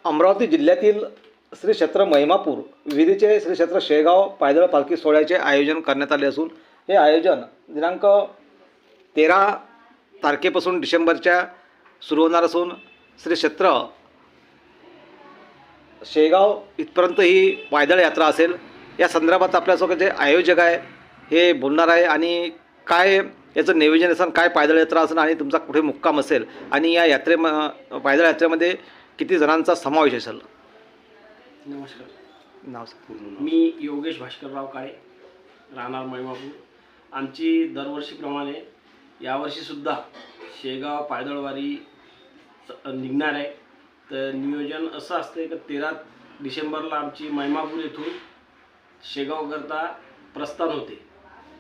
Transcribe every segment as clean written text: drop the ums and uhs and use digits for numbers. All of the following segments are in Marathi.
अमरावती जिल्ह्यातील श्री क्षेत्र महिमापूर विहिरीचे श्री क्षेत्र शेगाव पायदळ पालखी सोहळ्याचे आयोजन करण्यात आले असून हे आयोजन दिनांक 13 तारखेपासून डिसेंबरच्या सुरू होणार असून श्री क्षेत्र शेगाव इथपर्यंत ही पायदळ यात्रा असेल। या संदर्भात आपल्यासोबत जे आयोजक आहे हे बोलणार आहे आणि काय याचं नियोजन असेल, काय पायदळ यात्रा असेल आणि तुमचा कुठे मुक्काम असेल आणि या पायदळ यात्रेमध्ये किती जणांचा समावेश असेल। नमस्कार, नाव मी योगेश भास्करराव काळे, राहणार महिमापूर। आमची दरवर्षीप्रमाणे यावर्षीसुद्धा शेगाव पायदळवारी निघणार आहे। तर नियोजन असं असते की 13 डिसेंबरला आमची महिमापूर येथून शेगावकरता प्रस्थान होते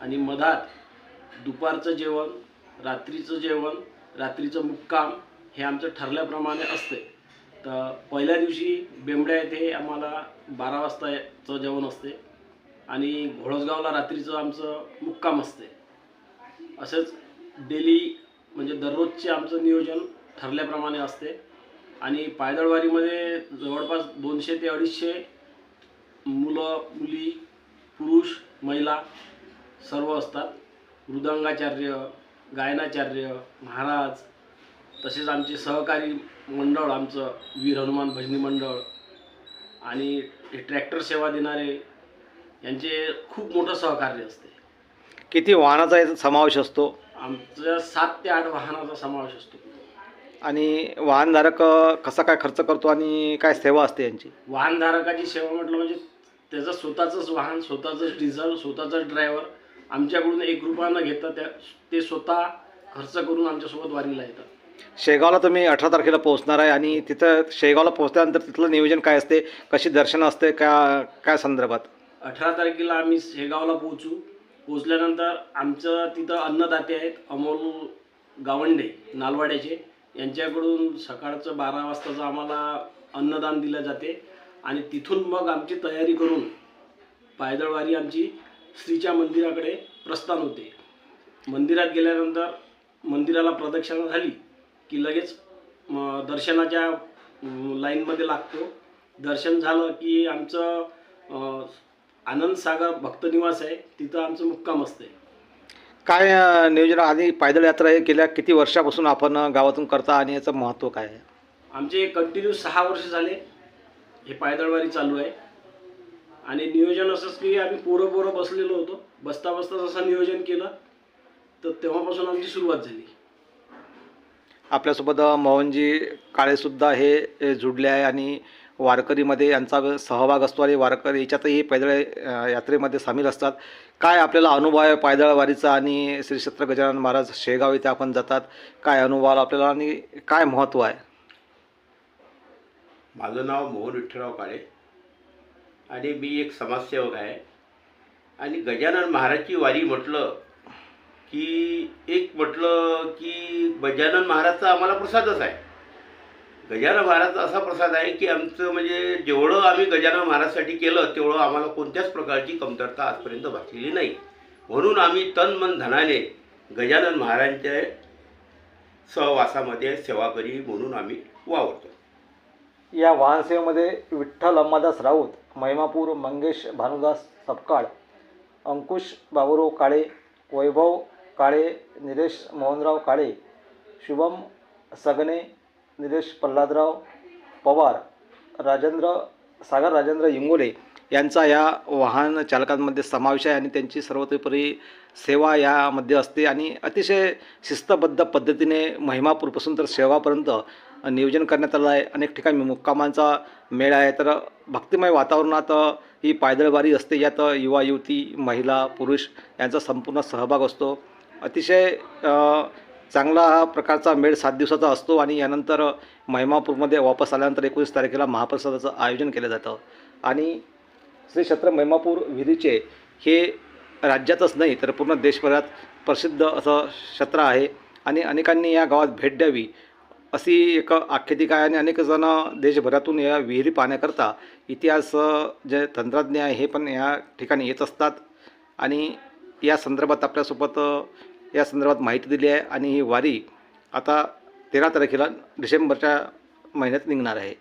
आणि मधात दुपारचं जेवण, रात्रीचं जेवण, रात्रीचं मुक्काम हे आमचं ठरल्याप्रमाणे असते। तर पहिल्या दिवशी बेंबड्या येथे आम्हाला 12 वाजताचं जेवण असते आणि घोळसगावला रात्रीचं आमचं मुक्काम असते। असंच डेली म्हणजे दररोजचे आमचं नियोजन ठरल्याप्रमाणे असते आणि पायदळवारीमध्ये जवळपास 200 ते 250 मुलं मुली, पुरुष महिला सर्व असतात। मृदंगाचार्य, गायनाचार्य, महाराज, तसेच आमचे सहकारी मंडळ, आमचं वीर हनुमान भजनी मंडळ आणि ट्रॅक्टर सेवा देणारे यांचे खूप मोठं सहकार्य असते। किती वाहनाचा याचा समावेश असतो? आमचं 7 ते 8 वाहनाचा समावेश असतो। आणि वाहनधारक कसा काय खर्च करतो आणि काय सेवा असते यांची? वाहनधारकाची सेवा म्हटलं म्हणजे त्याचं स्वतःचंच वाहन, स्वतःचंच डिझेल, स्वतःचाच ड्रायव्हर, आमच्याकडून 1 रुपया न घेता ते स्वतः खर्च करून आमच्यासोबत वारीला येतात। शेगावला तुम्ही 18 तारखेला पोहोचणार आहे आणि तिथं शेगावला पोहोचल्यानंतर तिथलं नियोजन काय असते, कशी दर्शन असते, काय संदर्भात? 18 तारखेला आम्ही शेगावला पोहोचल्यानंतर आमचं तिथं अन्नदाते आहेत अमोल गावंडे नालवाड्याचे, यांच्याकडून सकाळचं 12 वाजताचं आम्हाला अन्नदान दिलं जाते आणि तिथून मग आमची तयारी करून पायदळवारी आमची श्रीच्या मंदिराकडे प्रस्थान होते। मंदिरात गेल्यानंतर मंदिराला प्रदक्षिणा झाली की लगेच दर्शनाच्या लाईनमध्ये लागतो। दर्शन झालं की आमचं आनंदसागर भक्तनिवास आहे, तिथं आमचं मुक्काम असते। काय नियोजन आधी पायदळ यात्रा हे गेल्या किती वर्षापासून आपण गावातून करता आणि याचं महत्त्व काय आहे? आमचे कंटिन्यू 6 वर्ष झाले हे पायदळवारी चालू आहे आणि नियोजन असंच की आम्ही पोरं बसलेलो होतो, बसता जसं नियोजन केलं तर तेव्हापासून आमची सुरुवात झाली। आपल्यासोबत मोहनजी काळेसुद्धा हे जुडले आहे आणि वारकरीमध्ये यांचा सहभाग असतो आणि वारकरी याच्यातही पैदळ यात्रेमध्ये सामील असतात। काय आपल्याला अनुभव आहे पायदळवारीचा आणि श्री क्षेत्र गजानन महाराज शेगाव इथे आपण जातात, काय अनुभव आला आपल्याला आणि काय महत्त्व आहे? माझं नाव मोहन विठ्ठलराव काळे आणि मी एक समाजसेवक आहे आणि गजानन महाराजची वारी म्हटलं की गजानन महाराजचा आम्हाला प्रसादच आहे। गजानन महाराजचा असा प्रसाद आहे की आमचं म्हणजे जेवढं आम्ही गजानन महाराजसाठी केलं तेवढं आम्हाला कोणत्याच प्रकारची कमतरता आजपर्यंत भासलेली नाही। म्हणून आम्ही तन मन धनाने गजानन महाराजांच्या सहवासामध्ये सेवाकरी म्हणून आम्ही वावरतो। या वाहनसेवेमध्ये विठ्ठल अंबादास राऊत, महिमापूर मंगेश भानुदास सपकाळ, अंकुश बाबूराव काळे, वैभव काळे, निलेश मोहनराव काळे, शुभम सगने, निलेश प्रल्हादराव पवार, सागर राजेंद्र इंगोले यांचा या वाहन चालकांमध्ये समावेश आहे आणि त्यांची सर्वतोपरी सेवा यामध्ये असते आणि अतिशय शिस्तबद्ध पद्धतीने महिमापूरपासून तर शेगावपर्यंत नियोजन करण्यात आलं आहे। अनेक ठिकाणी मुक्कामांचा मेळ आहे। तर भक्तिमय वातावरणात ही पायदळवारी असते, यात युवा युवती, महिला, पुरुष यांचा संपूर्ण सहभाग असतो। अतिशय चांगला हा प्रकारचा मेळ 7 दिवसाचा असतो आणि यानंतर महिमापूरमध्ये वापस आल्यानंतर 19 तारखेला महाप्रसादाचं आयोजन केलं जातं आणि श्री क्षेत्र महिमापूर विहिरीचे हे राज्यातच नाही तर पूर्ण देशभरात प्रसिद्ध असं क्षेत्र आहे आणि अनेकांनी या गावात भेट द्यावी अशी एक आख्यायिका आहे आणि अनेक जण देशभरातून या विहिरी पाहण्याकरता इतिहास जे तंत्रज्ञ आहे हे पण या ठिकाणी येत असतात आणि या संदर्भात आपल्यासोबत या संदर्भात माहिती दिली आहे आणि ही वारी आता 13 तारखेला डिसेंबरच्या महिन्यात निघणार आहे।